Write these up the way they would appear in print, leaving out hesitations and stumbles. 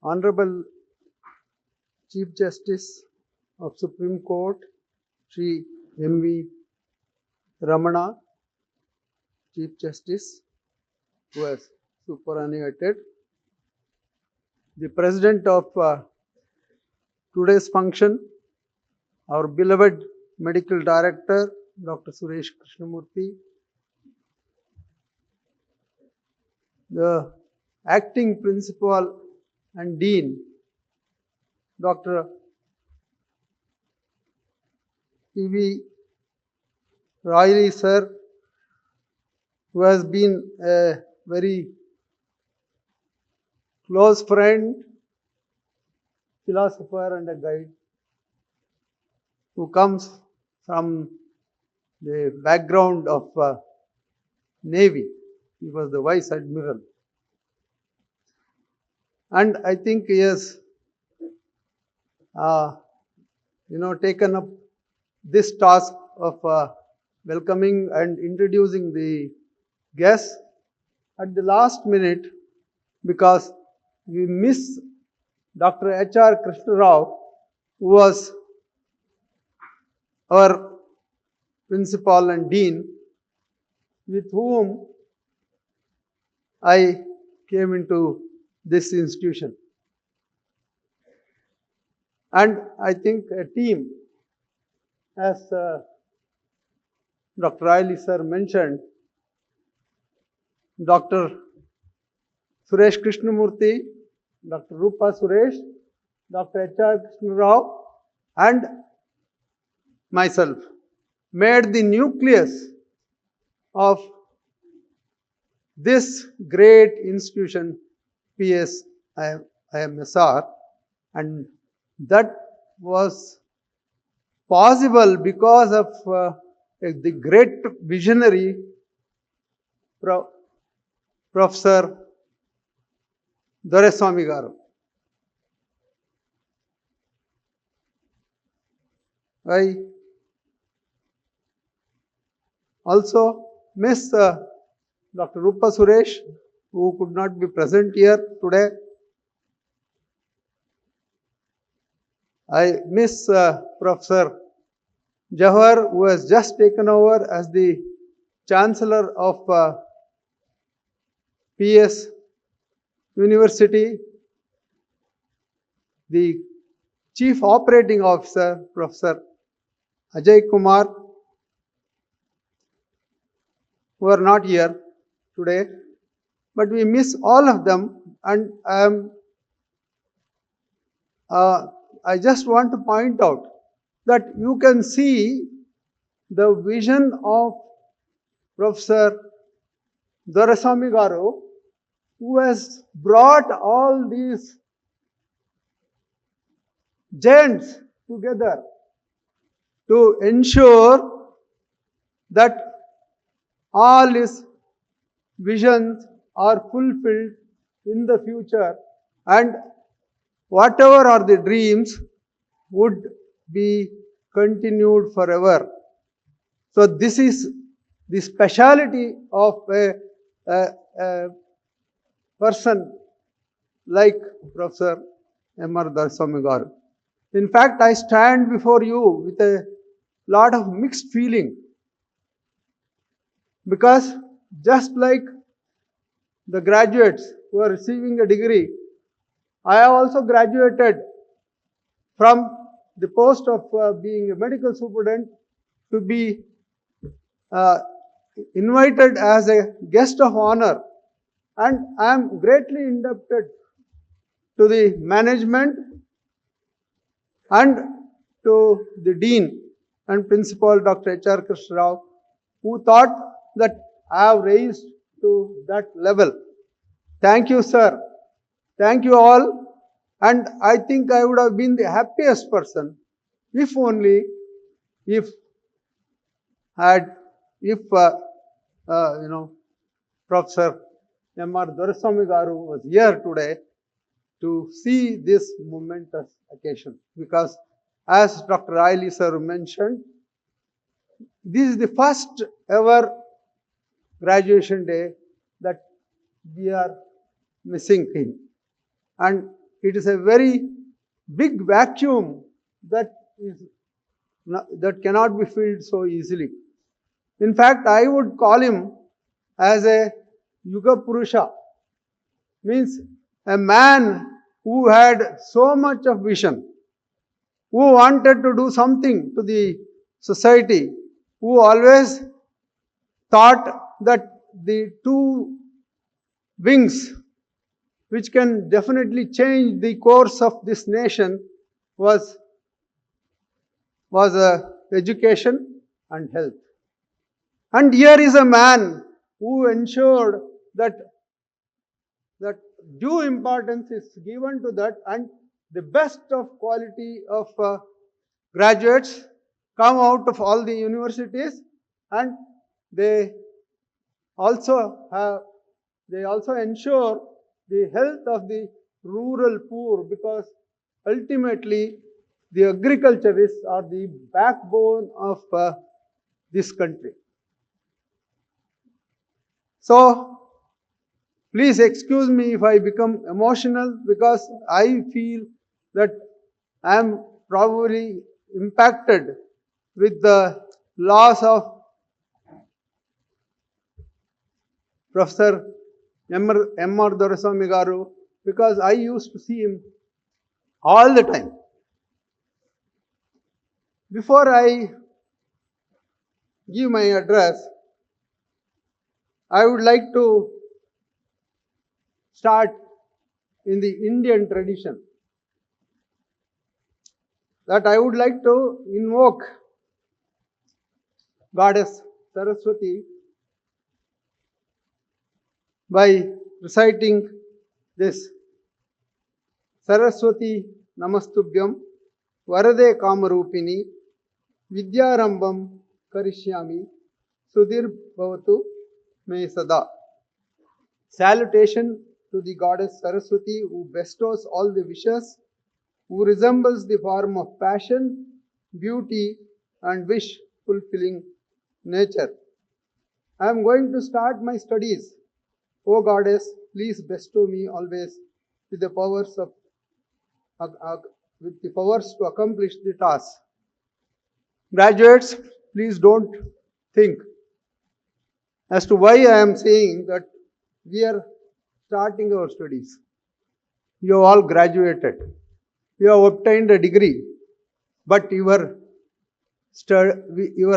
Honorable Chief Justice of Supreme Court, Shri M.V. Ramana, Chief Justice, who has superannuated, the President of today's function, our beloved Medical Director, Dr. Suresh Krishnamurthy, the Acting Principal and Dean, Dr. P.V. Riley sir, who has been a very close friend, philosopher and a guide, who comes from the background of Navy. He was the Vice Admiral. And I think he has taken up this task of welcoming and introducing the guests at the last minute, because we miss Dr. H.R. Krishna Rao, who was our principal and dean, with whom I came into this institution. And I think a team, as Dr. Riley sir mentioned, Dr. Suresh Krishnamurthy, Dr. Rupa Suresh, Dr. H.R. Krishna Rao, and myself made the nucleus of this great institution, PESIMSR, and that was possible because of the great visionary Professor Doreswamy Garu. I also miss Dr. Rupa Suresh, who could not be present here today. I miss Professor Jawhar, who has just taken over as the Chancellor of PS University, the Chief Operating Officer, Professor Ajay Kumar, who are not here today, but we miss all of them. And I just want to point out that you can see the vision of Professor Doreswamy Garu, who has brought all these giants together to ensure that all his visions are fulfilled in the future, and whatever are the dreams would be continued forever. So this is the speciality of a person like Professor M.R. Doreswamy Garu. In fact, I stand before you with a lot of mixed feeling, because just like the graduates who are receiving a degree, I have also graduated from the post of being a medical superintendent to be invited as a guest of honor, and I am greatly indebted to the management and to the dean and principal, Dr. H.R. Krishna Rao, who thought that I have raised to that level. Thank you, sir. Thank you all. And I think I would have been the happiest person if only Professor M.R. Doreswamy Garu was here today to see this momentous occasion. Because as Dr. Riley sir mentioned, this is the first ever graduation day that we are missing him. And it is a very big vacuum that cannot be filled so easily. In fact, I would call him as a Yuga Purusha, means a man who had so much of vision, who wanted to do something to the society, who always thought that the two wings which can definitely change the course of this nation was education and health. And here is a man who ensured that due importance is given to that, and the best of quality of graduates come out of all the universities, and they also ensure the health of the rural poor, because ultimately the agriculturists are the backbone of this country. So, please excuse me if I become emotional, because I feel that I am probably impacted with the loss of Professor M.R. Doraswamy Garu, because I used to see him all the time. Before I give my address, I would like to start in the Indian tradition, that I would like to invoke Goddess Saraswati by reciting this: Saraswati Namastubhyam Varade Kamarupini Vidyarambam Karishyami Sudhir Bhavatu Me Sada. Salutation to the Goddess Saraswati, who bestows all the wishes, who resembles the form of passion, beauty, and wish fulfilling nature. I am going to start my studies. O Goddess, please bestow me always with the powers to accomplish the task. Graduates, please don't think as to why I am saying that we are starting our studies. You have all graduated. You have obtained a degree. But your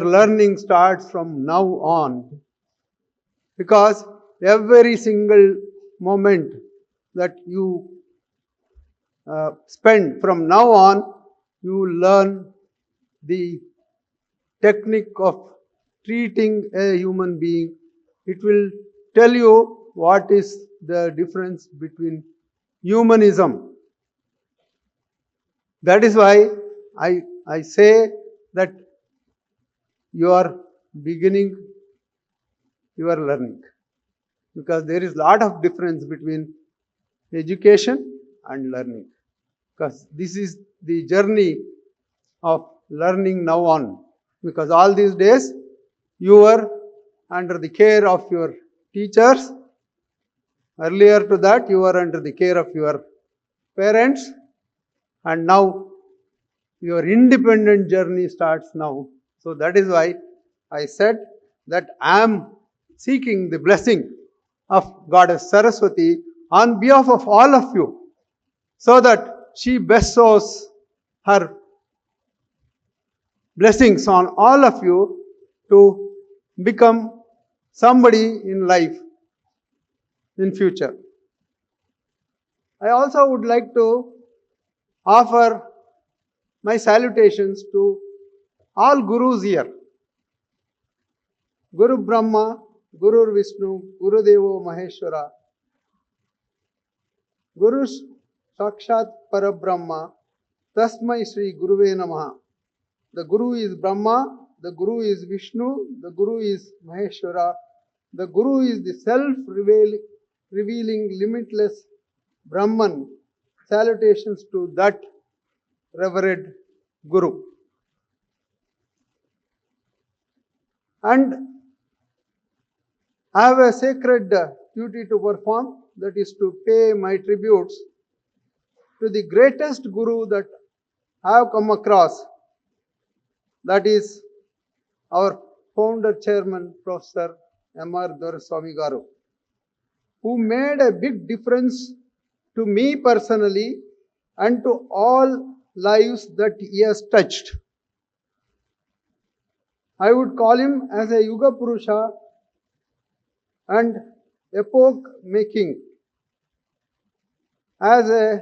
learning starts from now on. Because every single moment that you spend from now on, you learn the technique of treating a human being. It will tell you what is the difference between humanism. That is why I say that you are beginning your learning, because there is a lot of difference between education and learning, because this is the journey of learning now on, because all these days you were under the care of your teachers. Earlier to that, you were under the care of your parents, and now your independent journey starts now. So that is why I said that I am seeking the blessing of Goddess Saraswati on behalf of all of you, so that she bestows her blessings on all of you to become somebody in life in future. I also would like to offer my salutations to all gurus here. Guru Brahma, Guru Vishnu, Guru Devo Maheshwara, Guru Sakshat Parabrahma, Tasmai Sri Guruve Namaha. The Guru is Brahma, the Guru is Vishnu, the Guru is Maheshwara, the Guru is the self-revealing, limitless Brahman. Salutations to that Reverend Guru. And I have a sacred duty to perform, that is to pay my tributes to the greatest guru that I have come across, that is our founder chairman, Professor M.R. Doraiswamy Garu, who made a big difference to me personally and to all lives that he has touched. I would call him as a Yuga Purusha and epoch making. As a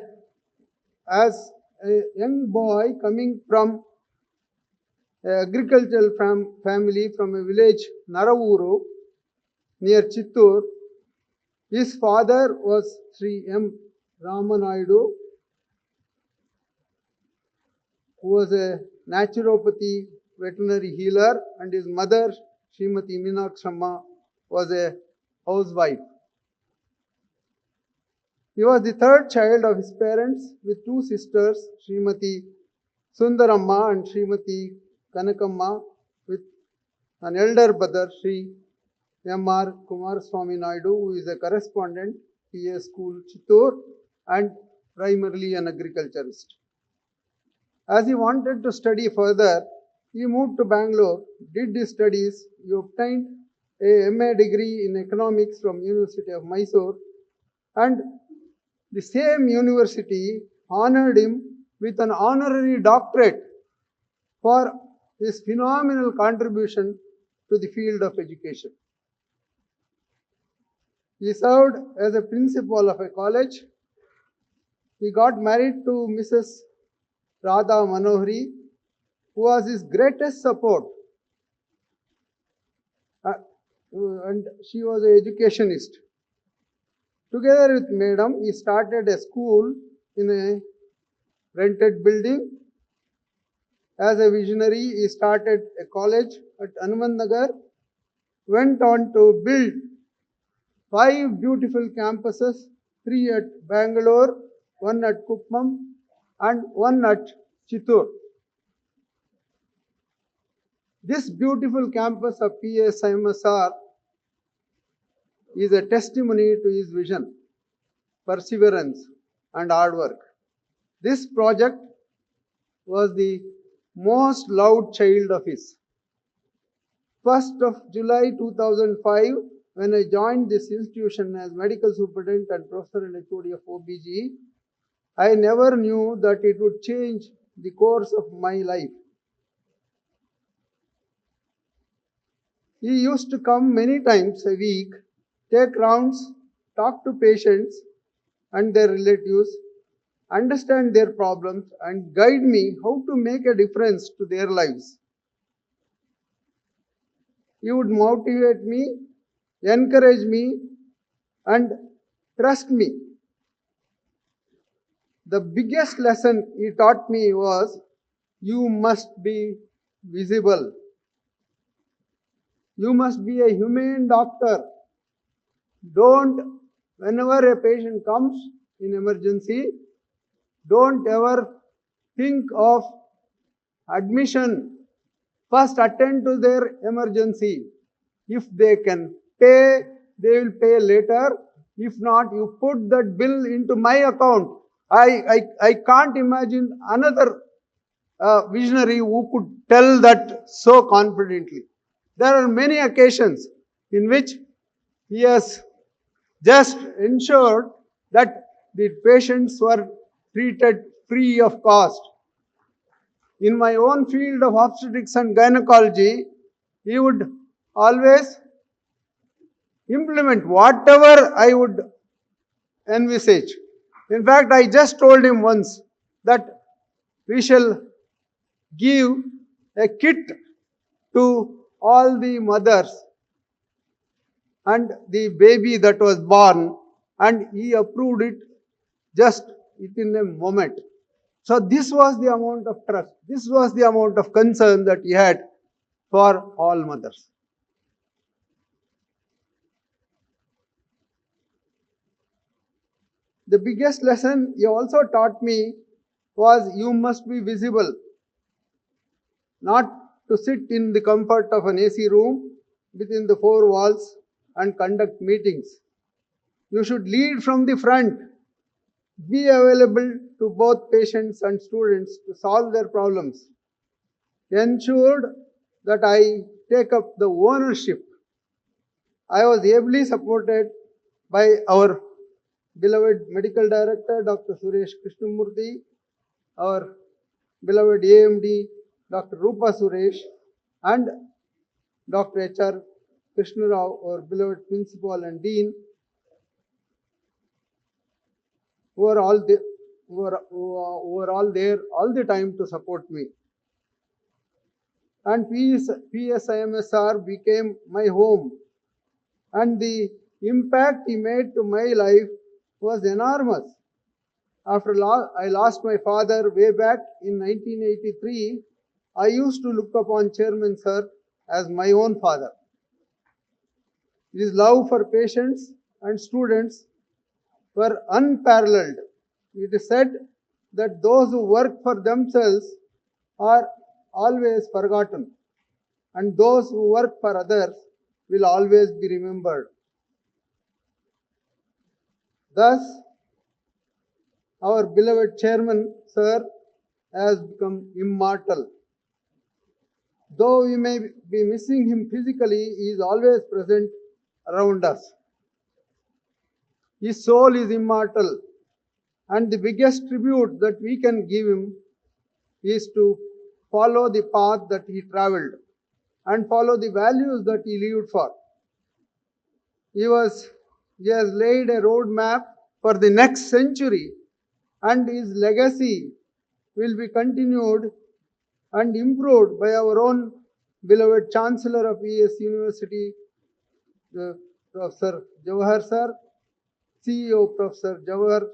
young boy coming from an agricultural family from a village Naravuru near Chittur, his father was Sri M. Ramanaidu, who was a naturopathy veterinary healer, and his mother, Srimati Meenakshamma, was a housewife. He was the third child of his parents with two sisters, Srimati Sundaramma and Srimati Kanakamma, with an elder brother, Sri M.R. Kumaraswamy Naidu, who is a correspondent, PA School, Chittur, and primarily an agriculturist. As he wanted to study further, he moved to Bangalore, did his studies. He obtained a MA degree in economics from University of Mysore, and the same university honored him with an honorary doctorate for his phenomenal contribution to the field of education. He served as a principal of a college. He got married to Mrs. Radha Manohari, who was his greatest support. And she was an educationist. Together with Madam, he started a school in a rented building. As a visionary, he started a college at Hanumannagar, went on to build 5 beautiful campuses, 3 at Bangalore, 1 at Kuppam, and 1 at Chittur. This beautiful campus of PESIMSR is a testimony to his vision, perseverance, and hard work. This project was the most loved child of his. 1st of July 2005, when I joined this institution as medical superintendent and professor and HOD of OBG, I never knew that it would change the course of my life. He used to come many times a week, take rounds, talk to patients and their relatives, understand their problems, and guide me how to make a difference to their lives. He would motivate me, encourage me, and trust me. The biggest lesson he taught me was, you must be visible. You must be a humane doctor. Whenever a patient comes in emergency, don't ever think of admission. First attend to their emergency. If they can pay, they will pay later. If not, you put that bill into my account. I can't imagine another visionary who could tell that so confidently. There are many occasions in which he has just ensured that the patients were treated free of cost. In my own field of obstetrics and gynecology, he would always implement whatever I would envisage. In fact, I just told him once that we shall give a kit to all the mothers and the baby that was born, and he approved it just within a moment. So this was the amount of trust, this was the amount of concern that he had for all mothers. The biggest lesson he also taught me was, you must be visible. Not to sit in the comfort of an AC room within the 4 walls and conduct meetings. You should lead from the front. be available to both patients and students to solve their problems, ensured that I take up the ownership. I was ably supported by our beloved Medical Director, Dr. Suresh Krishnamurthy, our beloved AMD, Dr. Rupa Suresh, and Dr. H.R. Krishna Rao, our beloved Principal and Dean, who are all there all the time to support me. And PESIMSR became my home, and the impact he made to my life was enormous. After I lost my father way back in 1983, I used to look upon Chairman Sir as my own father. His love for patients and students were unparalleled. It is said that those who work for themselves are always forgotten, and those who work for others will always be remembered. Thus, our beloved Chairman Sir has become immortal. Though we may be missing him physically, he is always present around us. His soul is immortal, and the biggest tribute that we can give him is to follow the path that he traveled and follow the values that he lived for. He has laid a roadmap for the next century, and his legacy will be continued and improved by our own beloved Chancellor of ES University, Professor Jawahar Sir, CEO Professor Jawahar,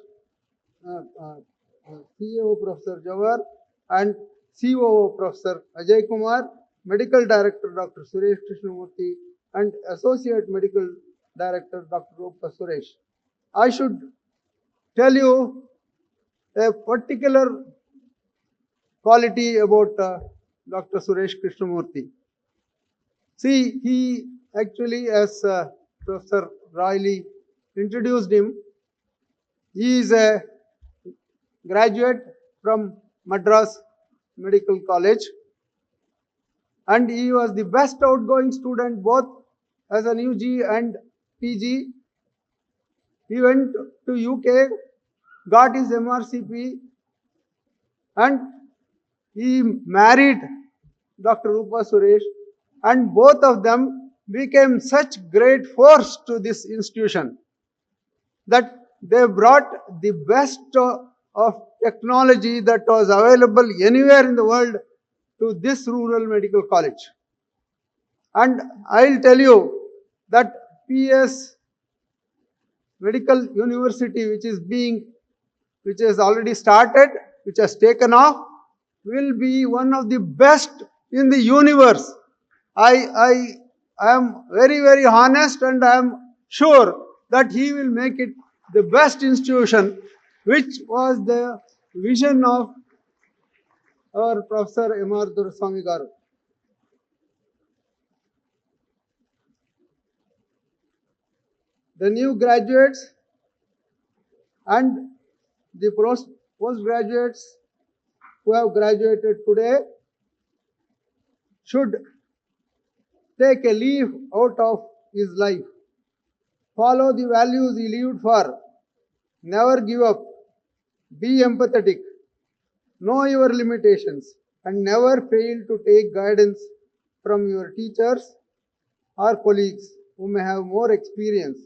and COO Professor Ajay Kumar, Medical Director Dr. Suresh Krishnamurthy, and Associate Medical Director Dr. Rupa Suresh. I should tell you a particular quality about Dr. Suresh Krishnamurthy. See, he actually, as Professor Riley introduced him, he is a graduate from Madras Medical College, and he was the best outgoing student both as an UG and PG. He went to UK, got his MRCP, and he married Dr. Rupa Suresh, and both of them became such great force to this institution that they brought the best of technology that was available anywhere in the world to this rural medical college. And I'll tell you that PS Medical University, which has already started, which has taken off, will be one of the best in the universe. I am very, very honest, and I am sure that he will make it the best institution, which was the vision of our Professor M.R. Duraswamy Garu. The new graduates and the postgraduates who have graduated today should take a leaf out of his life. Follow the values he lived for. Never give up. Be empathetic. Know your limitations, and never fail to take guidance from your teachers or colleagues who may have more experience.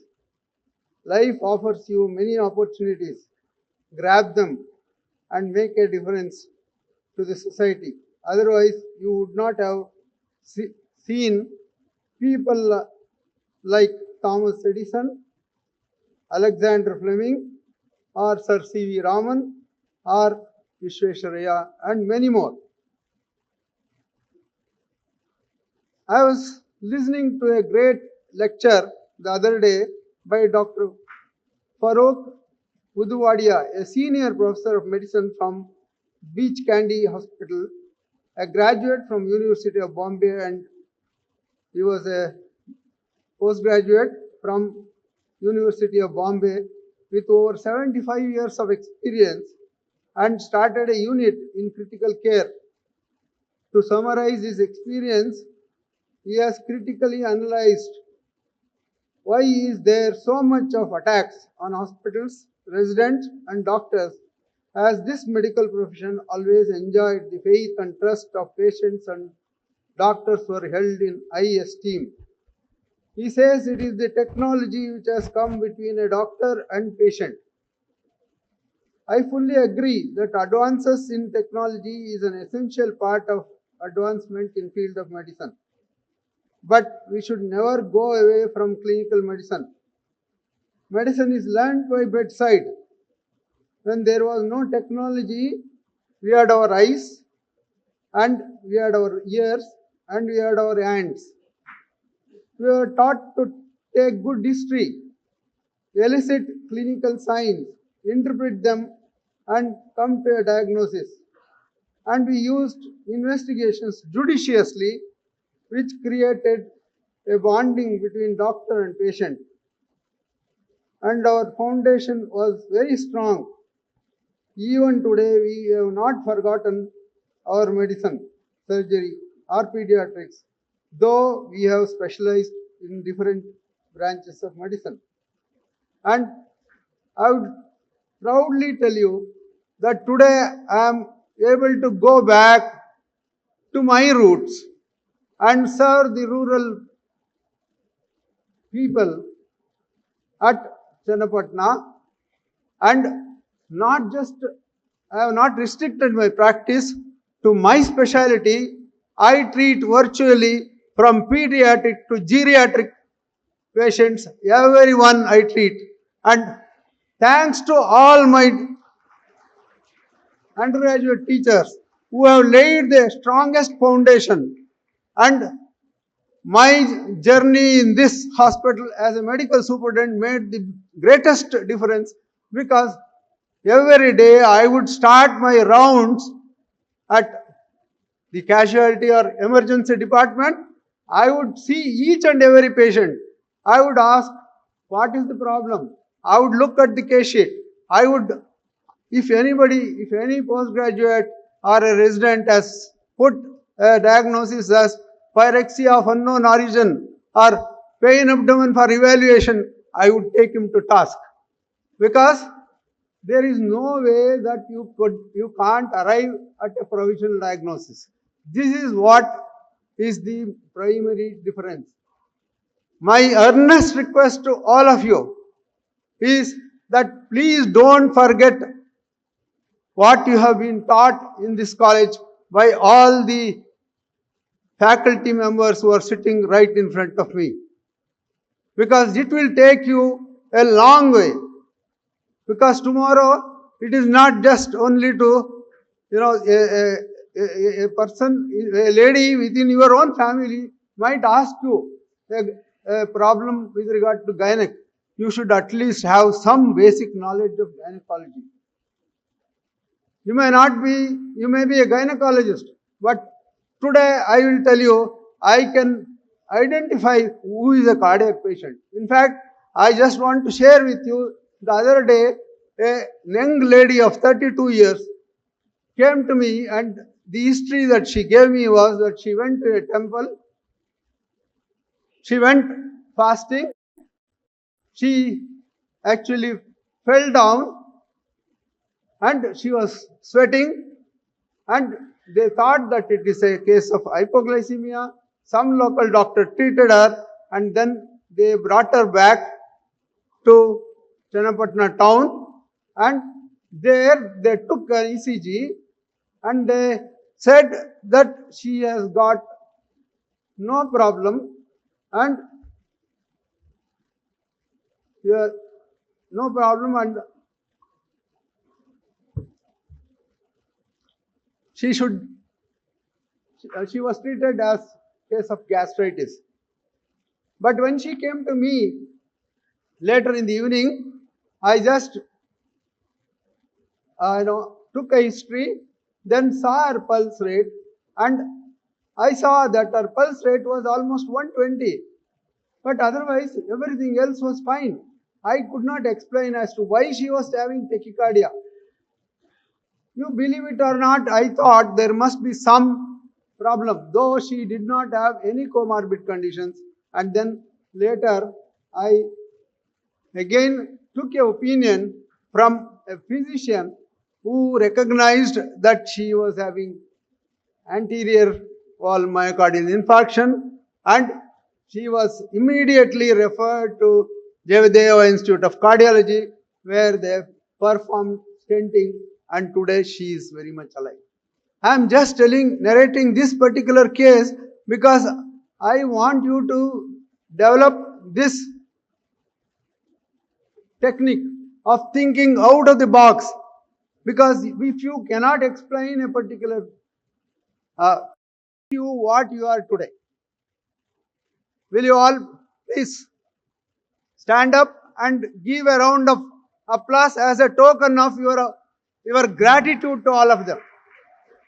Life offers you many opportunities. Grab them and make a difference to the society. Otherwise, you would not have seen people like Thomas Edison, Alexander Fleming, or Sir C.V. Raman, or Vishwesharaya, and many more. I was listening to a great lecture the other day by Dr. Farooq Uduwadia, a senior professor of medicine from Beach Candy Hospital, a graduate from University of Bombay, and he was a postgraduate from University of Bombay, with over 75 years of experience and started a unit in critical care. To summarize his experience, he has critically analyzed why is there so much of attacks on hospitals, residents and doctors, as this medical profession always enjoyed the faith and trust of patients and doctors were held in high esteem. He says it is the technology which has come between a doctor and patient. I fully agree that advances in technology is an essential part of advancement in field of medicine. But we should never go away from clinical medicine. Medicine is learned by bedside. When there was no technology, we had our eyes and we had our ears and we had our hands. We were taught to take good history, elicit clinical signs, interpret them and come to a diagnosis. And we used investigations judiciously, which created a bonding between doctor and patient. And our foundation was very strong. Even today, we have not forgotten our medicine, surgery, or pediatrics, though we have specialized in different branches of medicine. And I would proudly tell you that today I am able to go back to my roots and serve the rural people at Channapatna, and not just, I have not restricted my practice to my specialty. I treat virtually from pediatric to geriatric patients, everyone I treat. And thanks to all my undergraduate teachers who have laid the strongest foundation, and my journey in this hospital as a medical superintendent made the greatest difference, because every day I would start my rounds at the casualty or emergency department. I would see each and every patient. I would ask, what is the problem? I would look at the case sheet. I would, if any postgraduate or a resident has put a diagnosis as pyrexia of unknown origin or pain abdomen for evaluation, I would take him to task. Because there is no way that you can't arrive at a provisional diagnosis. This is what is the primary difference. My earnest request to all of you is that please don't forget what you have been taught in this college by all the faculty members who are sitting right in front of me. Because it will take you a long way. Because tomorrow it is not just only to, a person, a lady within your own family might ask you a problem with regard to gynec. You should at least have some basic knowledge of gynecology. You may be a gynecologist, but today I will tell you, I can identify who is a cardiac patient. In fact, I just want to share with you, the other day, a young lady of 32 years came to me, and the history that she gave me was that she went to a temple, she went fasting, she actually fell down and she was sweating, and they thought that it is a case of hypoglycemia. Some local doctor treated her, and then they brought her back to Channapatna town, and there they took an ECG and they said that she has got no problem, and no problem, and she was treated as case of gastritis. But when she came to me later in the evening, I just took a history, then saw her pulse rate, and I saw that her pulse rate was almost 120. But otherwise, everything else was fine. I could not explain as to why she was having tachycardia. You believe it or not, I thought there must be some problem, though she did not have any comorbid conditions. And then later, I again took a opinion from a physician who recognized that she was having anterior wall myocardial infarction, and she was immediately referred to Javideva Institute of Cardiology, where they performed stenting, and today she is very much alive. I am just narrating this particular case because I want you to develop this technique of thinking out of the box. Because if you cannot explain a particular you what you are today, will you all please stand up and give a round of applause as a token of your gratitude to all of them.